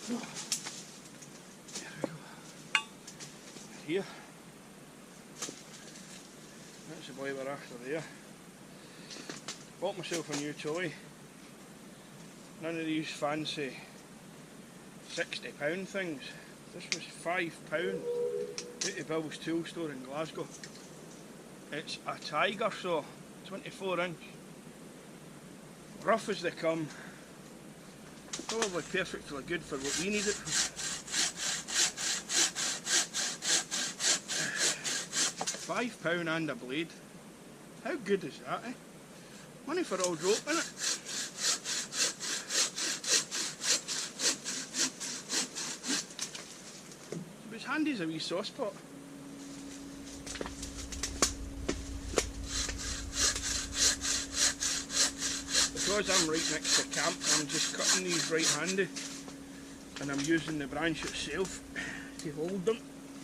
There we go. Here. That's the boy we're after there. Bought myself a new toy. None of these fancy £60 things. This was £5 at the Bill's Tool Store in Glasgow. It's a Tiger saw, 24 inch. Rough as they come. Probably perfectly good for what we need it for. £5 and a blade. How good is that, eh? Money for old rope, innit? It's handy as a wee sauce pot. Because I'm right next to camp, I'm just cutting these right handy, and I'm using the branch itself to hold them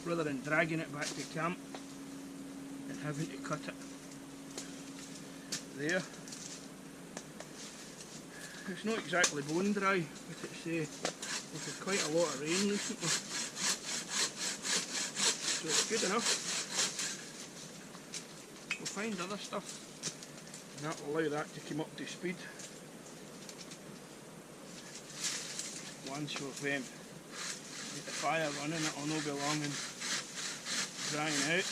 rather than dragging it back to camp and having to cut it. There. It's not exactly bone dry, but it's we've had quite a lot of rain recently, so it's good enough. We'll find other stuff, and that will allow that to come up to speed. Once we've got the fire running, it'll no be long and drying out.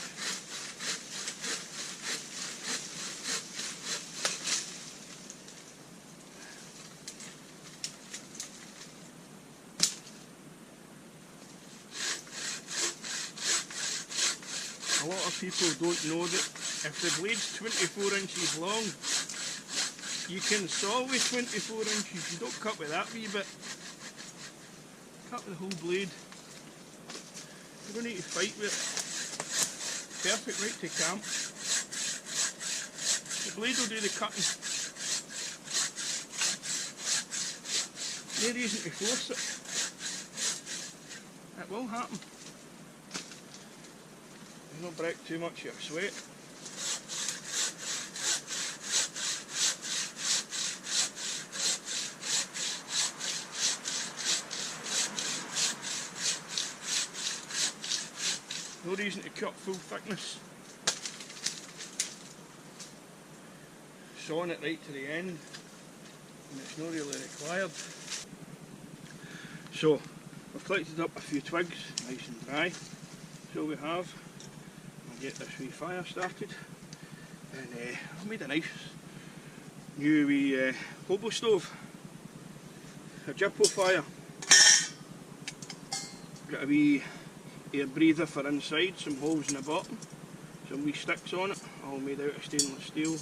A lot of people don't know that if the blade's 24 inches long, you can saw with 24 inches, you don't cut with that wee bit. Cut with the whole blade. You don't need to fight with it. Perfect right to camp. The blade will do the cutting. No reason to force it. It will happen. You don't break too much of your sweat. No reason to cut full thickness. Sawing it right to the end, and it's not really required. So, I've collected up a few twigs, nice and dry. So we have. I'll get this wee fire started, and I made a nice new wee hobo stove, a Jippo fire. Got a wee air breather for inside, some holes in the bottom, some wee sticks on it, all made out of stainless steel.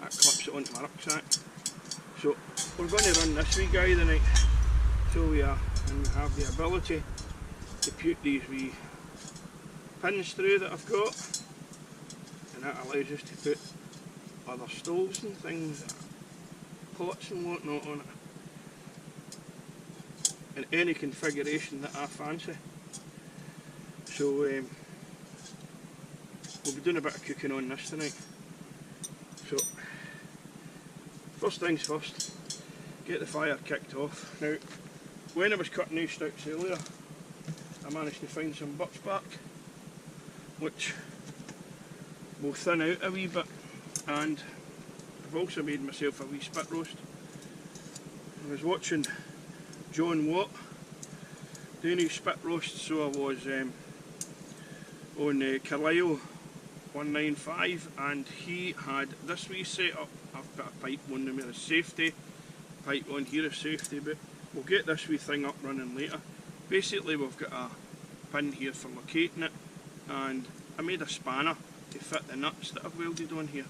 That clips it onto my rucksack. So we're going to run this wee guy tonight, so we are, and we have the ability to put these wee pins through that I've got, and that allows us to put other stoves and things, pots and whatnot on it, in any configuration that I fancy. So we'll be doing a bit of cooking on this tonight. So first things first, get the fire kicked off. Now when I was cutting these sticks earlier, I managed to find some birch bark which will thin out a wee bit, and I've also made myself a wee spit roast. I was watching John Watt doing his spit roast, so I was on Carlisle 195, and he had this wee setup. I've put a pipe on them with a safety, pipe on here is safety, but we'll get this wee thing up running later. Basically we've got a pin here for locating it, and I made a spanner to fit the nuts that I've welded on here.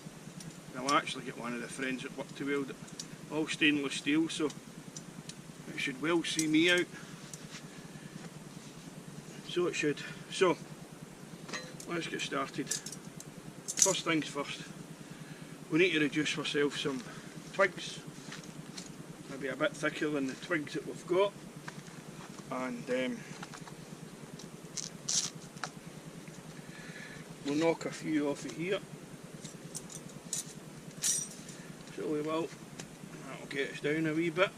I'll actually get one of the friends at work to weld it. All stainless steel, so it should well see me out. So it should. So let's get started. First things first, we need to reduce ourselves some twigs, maybe a bit thicker than the twigs that we've got, and we'll knock a few off of here. So we will. That'll get us down a wee bit.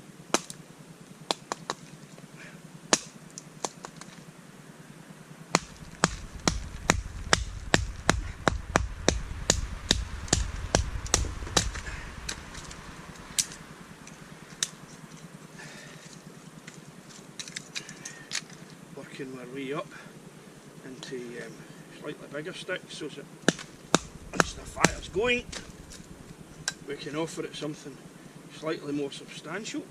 working our way up into slightly bigger sticks, so that once the fire's going, we can offer it something slightly more substantial.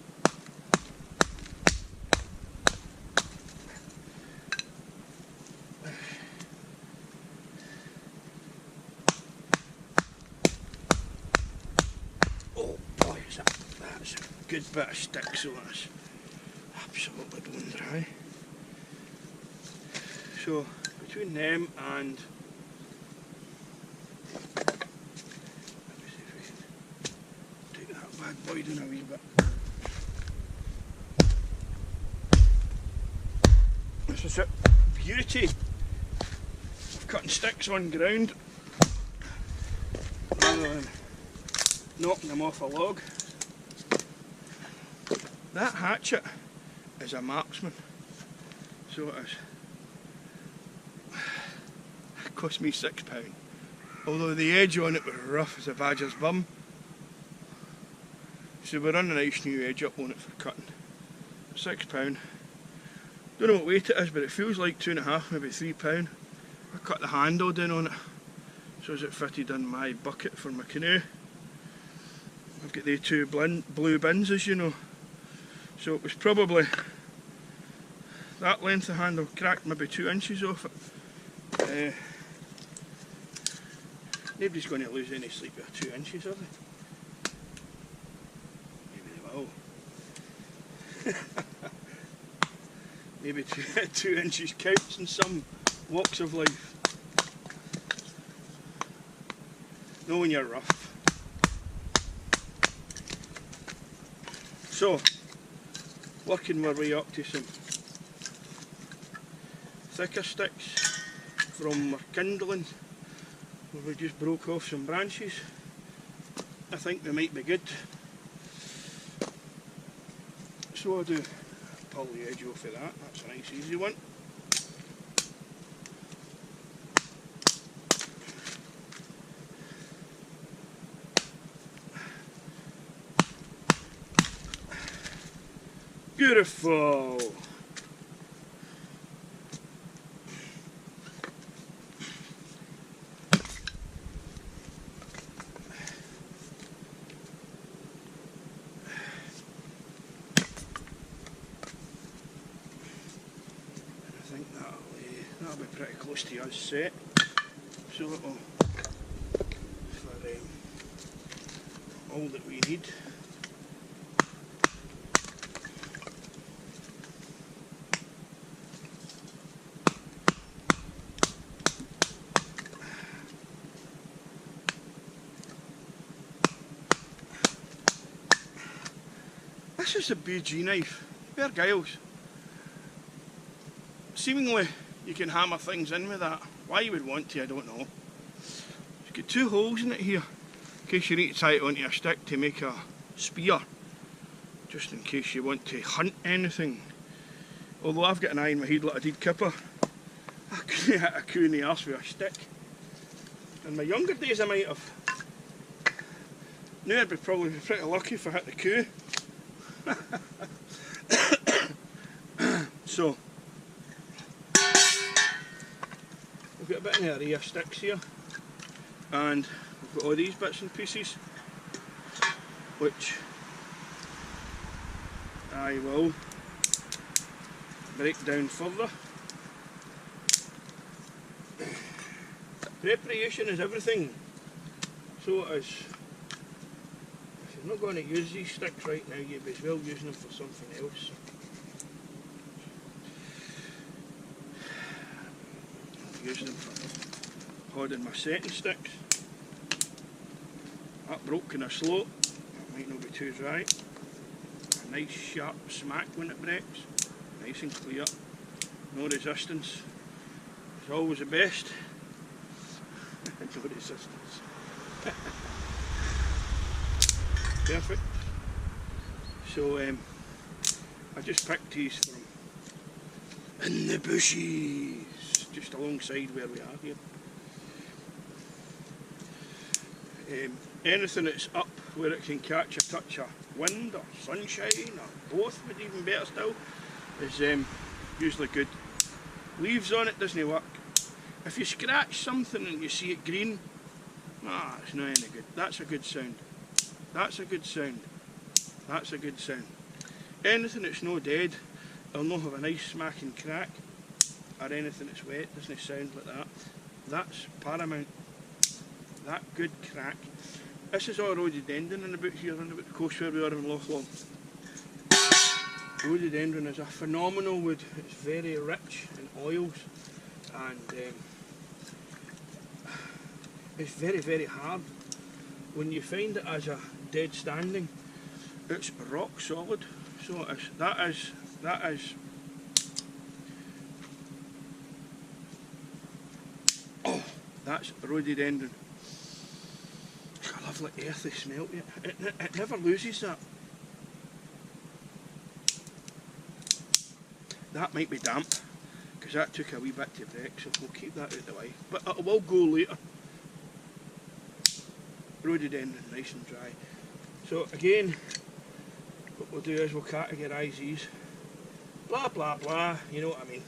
Oh boy, that's a good bit of stick, so that's absolutely bone dry. So between them and bad boy down a wee bit. This is it. Beauty of cutting sticks on ground rather than knocking them off a log. That hatchet is a marksman, so it is. It cost me £6, although the edge on it was rough as a badger's bum. So we're on a nice new edge up on it for cutting. £6. Don't know what weight it is, but it feels like 2.5, maybe £3. I cut the handle down on it so as it fitted in my bucket for my canoe. I've got the two blue bins, as you know. So it was probably that length of handle, cracked maybe 2 inches off it. Nobody's going to lose any sleep with 2 inches, are they? Maybe 2 inches counts in some walks of life. Not when you're rough. So, working our way up to some thicker sticks from our kindling, where we just broke off some branches. I think they might be good. So I do pull the edge off of that. That's a nice easy one. Beautiful. That'll be pretty close to us set, so it'll for all that we need. This is a BG knife, Bear Giles. Seemingly you can hammer things in with that. Why you would want to, I don't know. It's got 2 holes in it here, in case you need to tie it onto a stick to make a spear, just in case you want to hunt anything. Although I've got an eye in my head like I did Kipper, I couldn't hit a coo in the arse with a stick. In my younger days I might have. Now I'd be probably pretty lucky if I hit the coo. So we've got a bit in the array of sticks here, and we've got all these bits and pieces which I will break down further. Preparation is everything, so it is. If you're not going to use these sticks right now, you'd be as well using them for something else. Using them for holding my setting sticks. That broke kind of slow, that might not be too dry. A nice sharp smack when it breaks, nice and clear, no resistance. It's always the best. No resistance. Perfect. So I just picked these from in the bushes, just alongside where we are here. Anything that's up where it can catch a touch of wind or sunshine or both would even better still is usually good leaves on it doesn't work. If you scratch something and you see it green, it's not any good. That's a good sound. That's a good sound. That's a good sound. Anything that's no dead, it'll not have a nice smacking crack, or anything that's wet doesn't sound like that. That's paramount. That good crack. This is all rhododendron in about here, in about the coast where we are in Lochlann. Rhododendron is a phenomenal wood. It's very rich in oils, and it's very, very hard. When you find it as a dead standing, it's rock solid. So that is that's rhododendron. It's got a lovely earthy smell to it. It never loses that. That might be damp, because that took a wee bit to break, so we'll keep that out of the way. But it will go later. Rhododendron, nice and dry. So again, what we'll do is we'll categorise these. Blah blah blah, you know what I mean.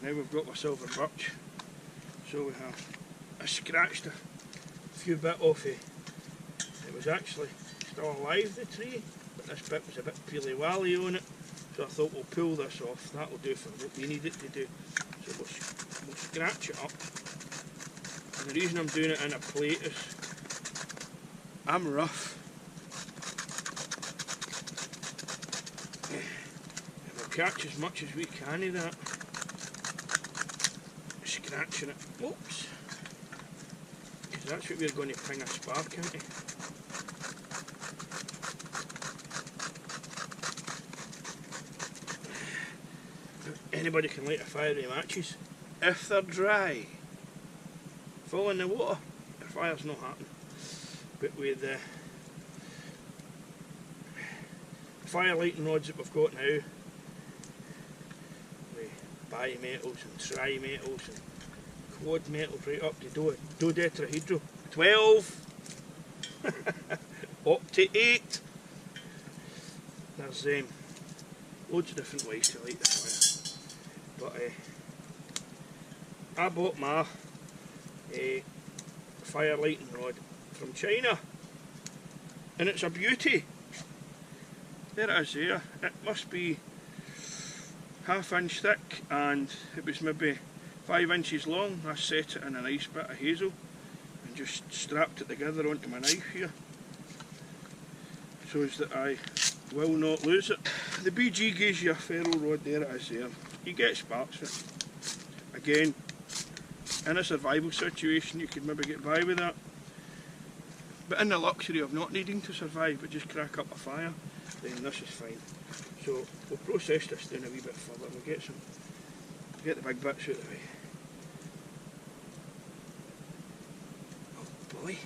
Now we've got our silver birch. So we have, I scratched a few bit off it. It was actually still alive, the tree, but this bit was a bit peely-wally on it. So I thought we'll pull this off. That'll do for what we need it to do. So we'll scratch it up. And the reason I'm doing it in a plate is I'm rough. And we'll catch as much as we can of that. Scratching it. Whoops. Because that's what we're going to ping a spark into. Anybody can light a fire with matches if they're dry. Fall in the water, the fire's not happening. But with the fire lighting rods that we've got now, with bimetals and trimetals and quad metals right up to dodetrahedral 12 up to 8. There's loads of different ways to light the fire. But I bought my fire lighting rod from China, and it's a beauty. There it is there. It must be 1/2 inch thick, and it was maybe 5 inches long. I set it in a nice bit of hazel and just strapped it together onto my knife here, so as that I will not lose it. The BG gives you a ferro rod, there it is there. You get sparks with it. Again, in a survival situation you could maybe get by with that. But in the luxury of not needing to survive but just crack up a fire, then this is fine. So we'll process this down a wee bit further. We'll get the big bits out of the way. Oh boy,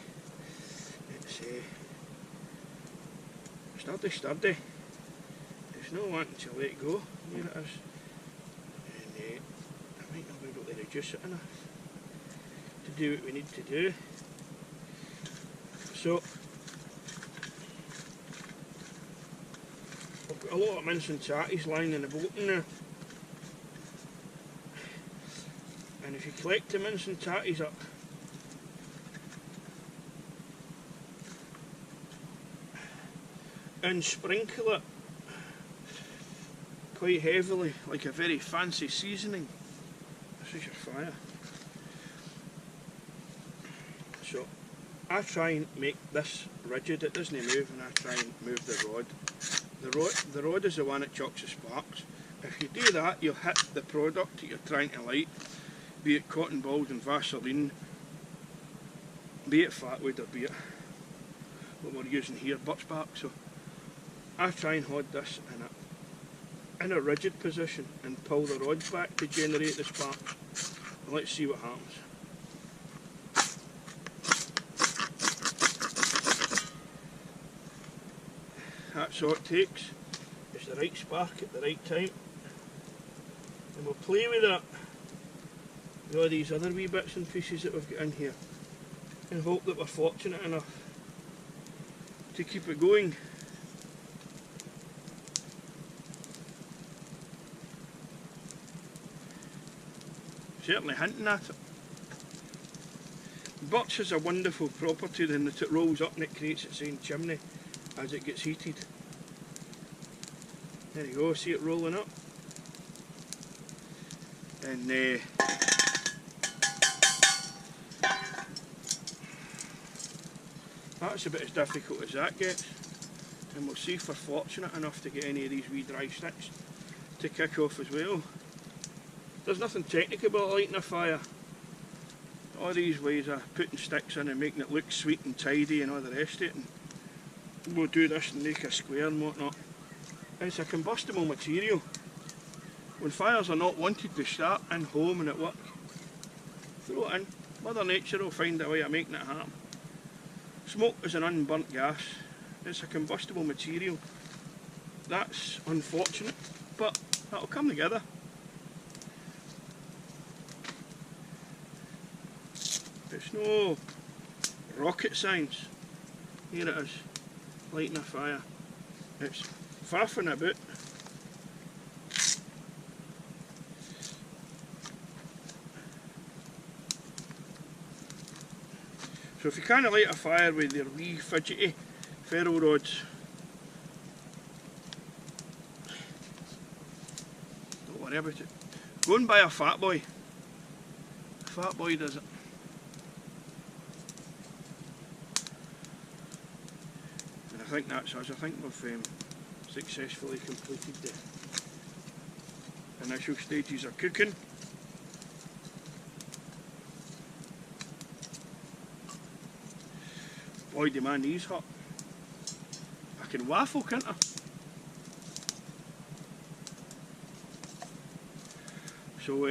it's sturdy. It's not wanting to let go. Here it is. And I might not be able to reduce it enough to do what we need to do. So I've got a lot of mince and tatties lying in the boat now. And if you collect the mince and tatties up, and sprinkle it quite heavily, like a very fancy seasoning, this is your fire. So I try and make this rigid, it doesn't move, and I try and move the rod. The rod is the one that chucks the sparks. If you do that, you'll hit the product that you're trying to light, be it cotton balls and Vaseline, be it Firewood, or be it what we're using here, birch bark. So I try and hold this in a rigid position and pull the rod back to generate the spark. And let's see what happens. That's all it takes. It's the right spark at the right time. And we'll play with that, with all these other wee bits and pieces that we've got in here, and hope that we're fortunate enough to keep it going. certainly hinting at it. Birch has a wonderful property then that it rolls up and it creates its own chimney as it gets heated. There you go, see it rolling up. And that's about as difficult as that gets. And we'll see if we're fortunate enough to get any of these wee dry sticks to kick off as well. There's nothing technical about lighting a fire. All these ways of putting sticks in and making it look sweet and tidy and all the rest of it. And we'll do this and make a square and whatnot. It's a combustible material. When fires are not wanted to start in home and at work, throw it in. Mother Nature will find a way of making it happen. Smoke is an unburnt gas. It's a combustible material. That's unfortunate, but that'll come together. It's no rocket science. Here it is, lighting a fire. It's faffing about. So if you can't light a fire with your wee fidgety ferro rods, don't worry about it. Go and buy a Fat Boy. Fat Boy does it. And I think that's us. I think we've successfully completed the initial stages of cooking. Boy, the man, he's hot. I can waffle, can't I? So,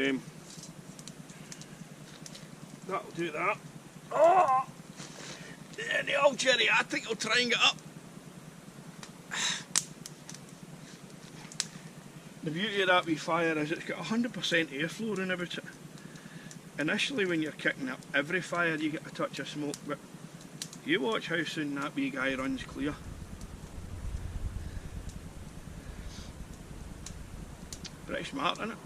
that'll do that. Oh! Yeah, the old geriatric will try and get up. The beauty of that wee fire is it's got 100% airflow around about it. Initially, when you're kicking up every fire, you get a touch of smoke, but you watch how soon that wee guy runs clear. Pretty smart, isn't it?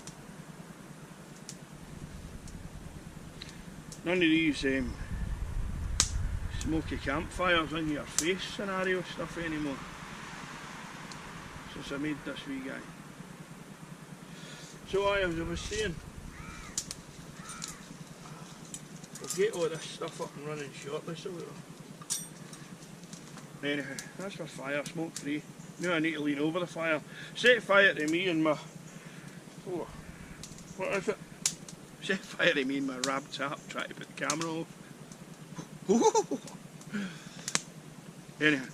None of these smoky campfires in your face scenario stuff anymore. Since I made this wee guy. So as I was saying, we'll get all this stuff up and running shortly, so we'll... Anyhow, that's my fire, smoke free. Now I need to lean over the fire. Set fire to me and my... Oh, what is it? Set fire to me and my rab tap, trying to put the camera off. Anyhow.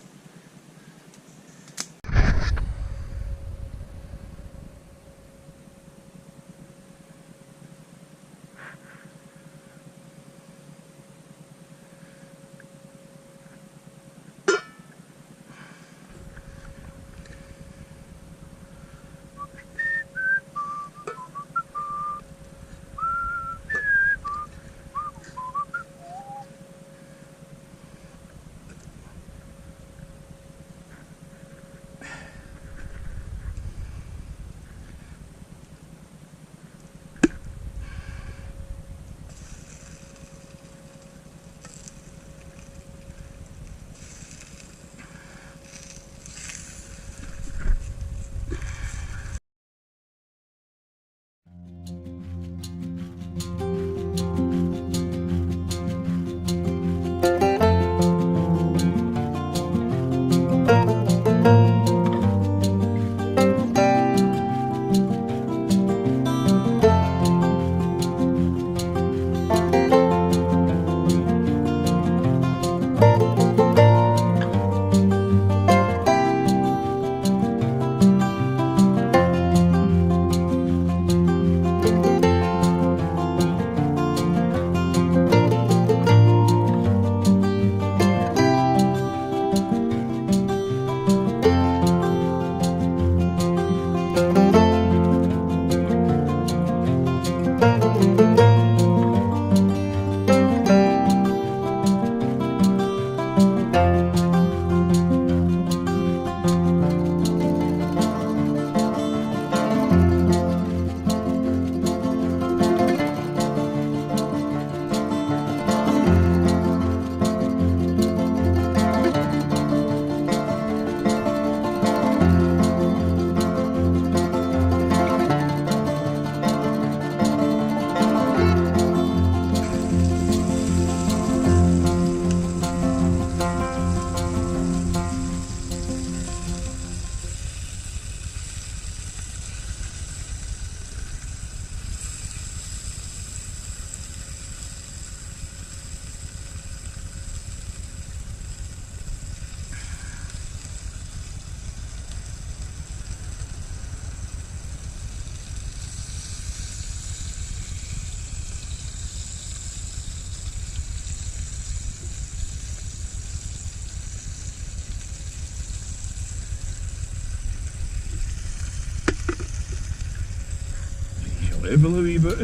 Revel a wee bit.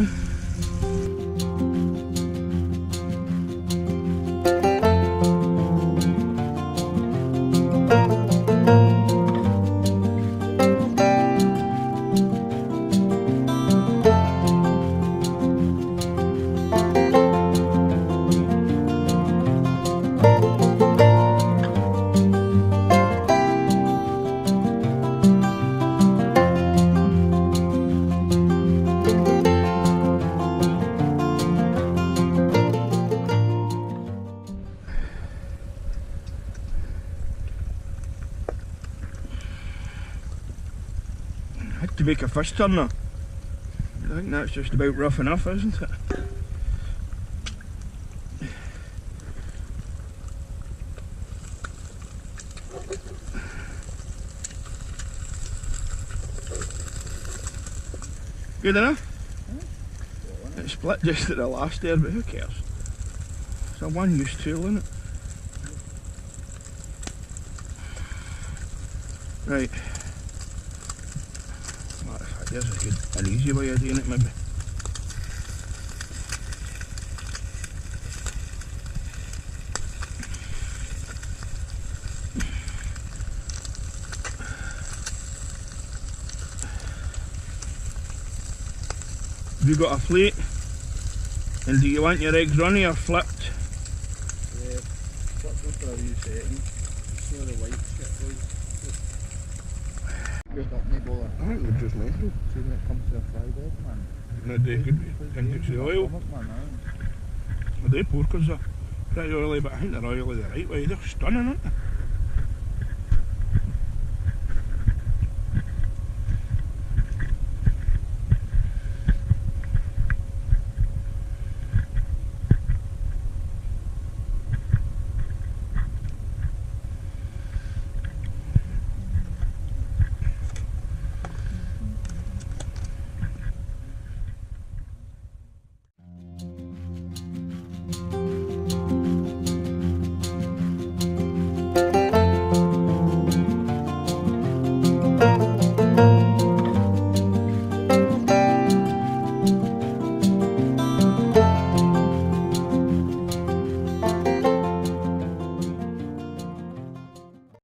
To make a fish turner. I think that's just about rough enough, isn't it? Good enough? It split just at the last there, but who cares? It's a one-use tool, isn't it? Right. There's a good, an easy way of doing it maybe. Have you got a plate? And do you want your eggs runny or flipped? Yeah, flipped them for a wee second. See how the white shit goes. I think they're just natural. See when it comes to a fried egg, man. No, they could be. I think it's the oil. They porkers are pretty oily, but I think they're oily the right way. They're stunning, aren't they?